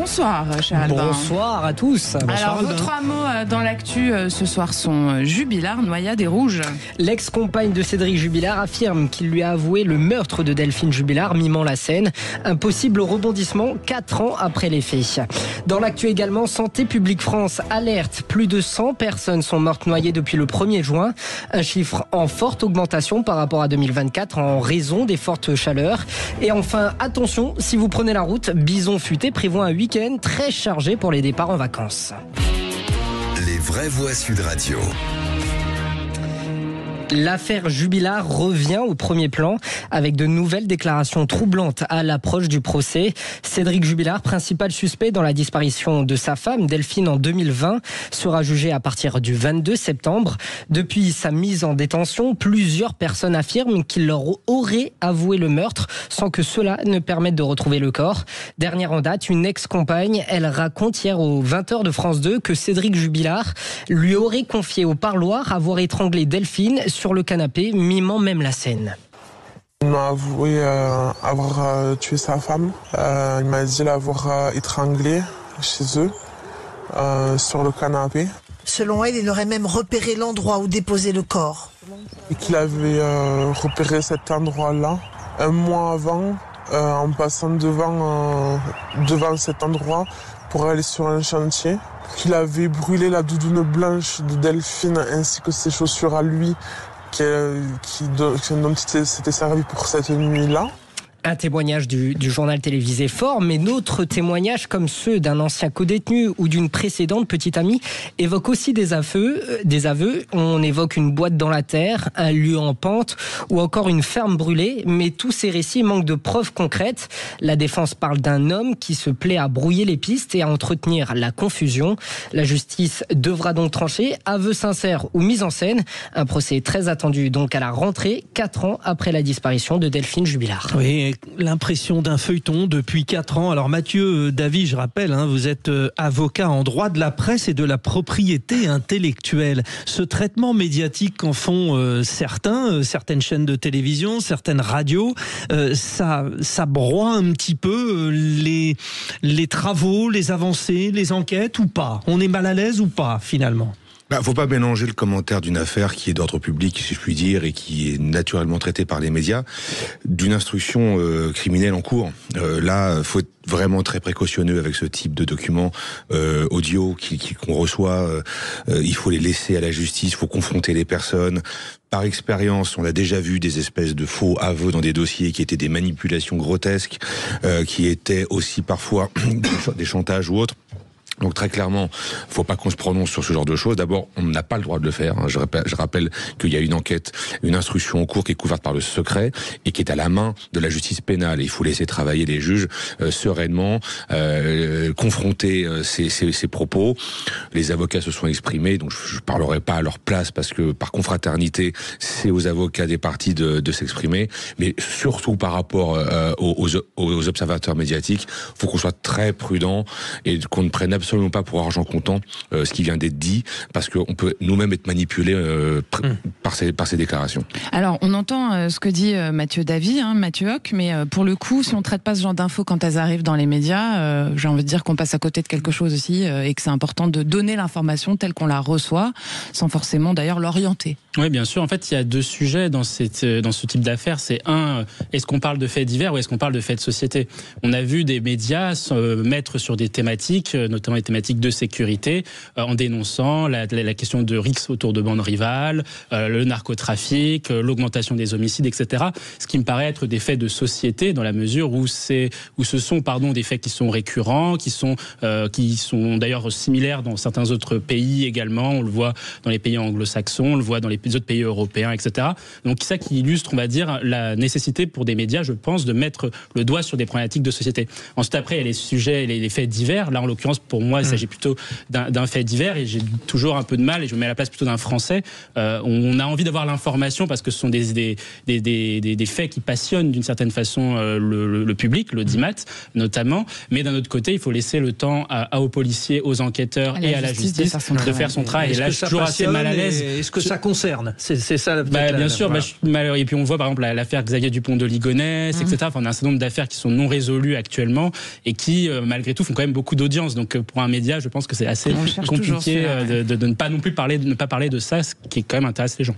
Bonsoir, cher Albin. Bonsoir à tous. Alors, vos 3 mots dans l'actu ce soir sont Jubilard, noyade et rouge. L'ex-compagne de Cédric Jubilard affirme qu'il lui a avoué le meurtre de Delphine Jubilard, mimant la scène. Un possible rebondissement 4 ans après les faits. Dans l'actu également, Santé publique France alerte. Plus de 100 personnes sont mortes noyées depuis le 1er juin. Un chiffre en forte augmentation par rapport à 2024 en raison des fortes chaleurs. Et enfin, attention, si vous prenez la route, Bison Futé prévoit un week-end très chargé pour les départs en vacances. Les vraies voix Sud Radio. L'affaire Jubilard revient au premier plan avec de nouvelles déclarations troublantes à l'approche du procès. Cédric Jubilard, principal suspect dans la disparition de sa femme Delphine en 2020, sera jugé à partir du 22 septembre. Depuis sa mise en détention, plusieurs personnes affirment qu'il leur aurait avoué le meurtre sans que cela ne permette de retrouver le corps. Dernière en date, une ex-compagne, elle raconte hier aux 20h de France 2 que Cédric Jubilard lui aurait confié au parloir avoir étranglé Delphine sur le canapé, mimant même la scène. Il m'a avoué avoir tué sa femme. Il m'a dit l'avoir étranglée chez eux, sur le canapé. Selon elle, il aurait même repéré l'endroit où déposer le corps. Et qu'il avait repéré cet endroit-là un mois avant, en passant devant cet endroit pour aller sur un chantier. Qu'il avait brûlé la doudoune blanche de Delphine ainsi que ses chaussures à lui dont il s'était servi pour cette nuit-là. Un témoignage du journal télévisé fort, mais d'autres témoignages comme ceux d'un ancien codétenu ou d'une précédente petite amie évoquent aussi des aveux. On évoque une boîte dans la terre, un lieu en pente ou encore une ferme brûlée, mais tous ces récits manquent de preuves concrètes. La défense parle d'un homme qui se plaît à brouiller les pistes et à entretenir la confusion. La justice devra donc trancher, aveu sincère ou mise en scène. Un procès très attendu donc à la rentrée, 4 ans après la disparition de Delphine Jubilard. Oui, l'impression d'un feuilleton depuis 4 ans. Alors Mathieu Davy, je rappelle, vous êtes avocat en droit de la presse et de la propriété intellectuelle. Ce traitement médiatique qu'en font certaines chaînes de télévision, certaines radios, ça broie un petit peu les travaux, les avancées, les enquêtes ou pas? On est mal à l'aise ou pas finalement? Faut pas mélanger le commentaire d'une affaire qui est d'ordre public, si je puis dire, et qui est naturellement traitée par les médias, d'une instruction criminelle en cours. Là, faut être vraiment très précautionneux avec ce type de documents audio qu'on reçoit. Il faut les laisser à la justice, il faut confronter les personnes. Par expérience, on a déjà vu des espèces de faux aveux dans des dossiers qui étaient des manipulations grotesques, qui étaient aussi parfois des chantages ou autres. Donc très clairement, faut pas qu'on se prononce sur ce genre de choses. D'abord, on n'a pas le droit de le faire. Je rappelle qu'il y a une enquête, une instruction en cours qui est couverte par le secret et qui est à la main de la justice pénale. Et il faut laisser travailler les juges sereinement, confronter ces propos. Les avocats se sont exprimés, donc je parlerai pas à leur place parce que par confraternité, c'est aux avocats des parties de s'exprimer. Mais surtout par rapport aux observateurs médiatiques, faut qu'on soit très prudent et qu'on ne prenne absolument pas pour argent comptant ce qui vient d'être dit, parce qu'on peut nous-mêmes être manipulés par ces déclarations. Alors, on entend ce que dit Mathieu Davy, Mathieu Hoc, mais pour le coup, si on ne traite pas ce genre d'infos quand elles arrivent dans les médias, j'ai envie de dire qu'on passe à côté de quelque chose aussi, et que c'est important de donner l'information telle qu'on la reçoit, sans forcément d'ailleurs l'orienter. Oui, bien sûr. En fait, il y a 2 sujets dans ce type d'affaires. C'est un, est-ce qu'on parle de faits divers ou est-ce qu'on parle de faits de société? On a vu des médias se mettre sur des thématiques, notamment les thématiques de sécurité, en dénonçant la question de rixes autour de bandes rivales, le narcotrafic, l'augmentation des homicides, etc. Ce qui me paraît être des faits de société dans la mesure où ce sont des faits qui sont récurrents, qui sont d'ailleurs similaires dans certains autres pays également. On le voit dans les pays anglo-saxons, on le voit dans les autres pays européens, etc. Donc ça qui illustre, on va dire, la nécessité pour des médias, je pense, de mettre le doigt sur des problématiques de société. Ensuite, après, il y a les sujets, les faits divers. Là, en l'occurrence, pour moi, il s'agit plutôt d'un fait divers et j'ai toujours un peu de mal, et je me mets à la place plutôt d'un Français. On a envie d'avoir l'information parce que ce sont des faits qui passionnent d'une certaine façon le public, l'audimat notamment, mais d'un autre côté, il faut laisser le temps aux policiers, aux enquêteurs et à la justice de faire son travail. Et là, je suis toujours assez mal à l'aise. Est-ce que ça concerne ? C'est ça bien sûr, je suis malheureux. Et puis on voit par exemple l'affaire Xavier Dupont de Ligonnès, etc. Enfin, on a un certain nombre d'affaires qui sont non résolues actuellement et qui, malgré tout, font quand même beaucoup d'audience. Donc pour un média, je pense que c'est assez compliqué de ne pas non plus parler de ça, ce qui quand même intéresse les gens.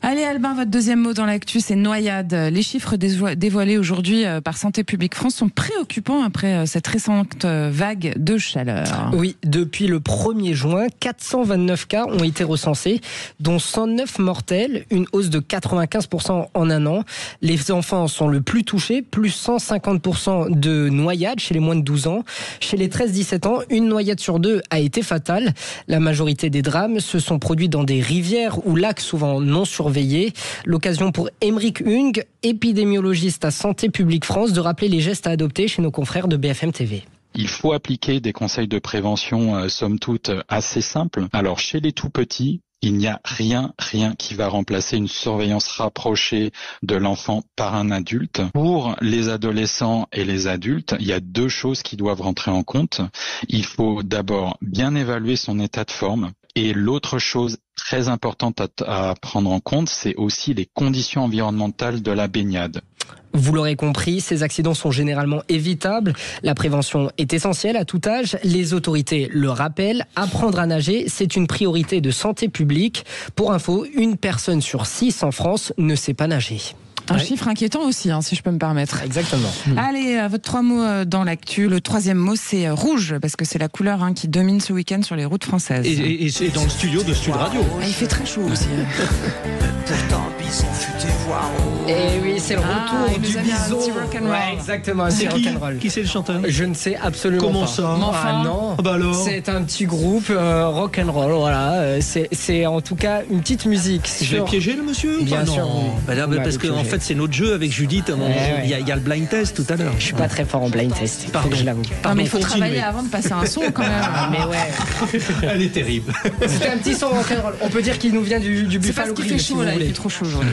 Allez Albin, votre deuxième mot dans l'actu, c'est noyade. Les chiffres dévoilés aujourd'hui par Santé publique France sont préoccupants après cette récente vague de chaleur. Oui, depuis le 1er juin, 429 cas ont été recensés, dont 109 mortels, une hausse de 95% en un an. Les enfants sont le plus touchés, plus 150% de noyades chez les moins de 12 ans. Chez les 13-17 ans, une noyade sur deux a été fatale. La majorité des drames se sont produits dans des rivières ou lacs souvent non surveillés. L'occasion pour Émeric Hung, épidémiologiste à Santé publique France, de rappeler les gestes à adopter chez nos confrères de BFM TV. Il faut appliquer des conseils de prévention, somme toute, assez simples. Alors, chez les tout petits, il n'y a rien qui va remplacer une surveillance rapprochée de l'enfant par un adulte. Pour les adolescents et les adultes, il y a deux choses qui doivent rentrer en compte. Il faut d'abord bien évaluer son état de forme. Et l'autre chose très importante à prendre en compte, c'est aussi les conditions environnementales de la baignade. Vous l'aurez compris, ces accidents sont généralement évitables. La prévention est essentielle à tout âge. Les autorités le rappellent. Apprendre à nager, c'est une priorité de santé publique. Pour info, 1 personne sur 6 en France ne sait pas nager. Un chiffre inquiétant aussi, si je peux me permettre. Exactement. Allez, votre 3 mots dans l'actu. Le 3e mot, c'est rouge, parce que c'est la couleur qui domine ce week-end sur les routes françaises. Et c'est dans le studio de Sud Radio. Il fait très chaud aussi. Et oui, c'est le retour du bison. Ouais, exactement, c'est rock'n'roll. Qui c'est le chanteur ? Je ne sais absolument Comment pas. ça ? Ah non. Bah alors ? C'est un petit groupe rock'n'roll, voilà. C'est en tout cas une petite musique. Je vais piéger le monsieur ? Bien sûr. Bah là, parce que en fait, c'est notre jeu avec Judith. Il y a le blind test tout à l'heure. Je suis pas très fort en blind test. Faut que je l'avoue. Non, mais il faut travailler avant de passer un son quand même. Mais ouais. Elle est terrible. C'était un petit son rock'n'roll. On peut dire qu'il nous vient du Buffalo Grill. Il fait chaud là, il fait trop chaud aujourd'hui.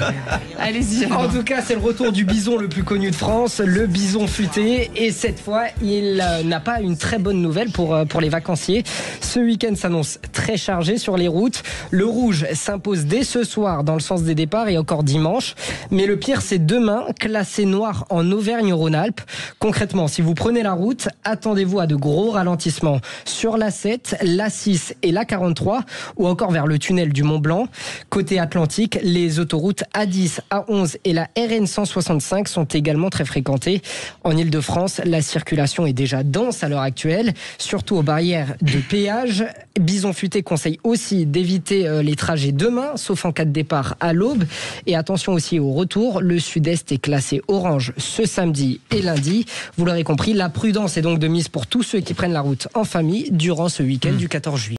Allez-y. En tout cas, c'est le retour du bison le plus connu de France, le bison futé. Et cette fois, il n'a pas une très bonne nouvelle pour les vacanciers. Ce week-end s'annonce très chargé sur les routes. Le rouge s'impose dès ce soir dans le sens des départs et encore dimanche. Mais le pire, c'est demain, classé noir en Auvergne-Rhône-Alpes. Concrètement, si vous prenez la route, attendez-vous à de gros ralentissements sur la 7, la 6 et la 43, ou encore vers le tunnel du Mont-Blanc. Côté Atlantique, les autoroutes A10, A11 et la RN 165 sont également très fréquentées. En Ile-de-France, la circulation est déjà dense à l'heure actuelle, surtout aux barrières de péage. Bison Futé conseille aussi d'éviter les trajets demain, sauf en cas de départ à l'aube. Et attention aussi au retour, le sud-est est classé orange ce samedi et lundi. Vous l'aurez compris, la prudence est donc de mise pour tous ceux qui prennent la route en famille durant ce week-end du 14 juillet.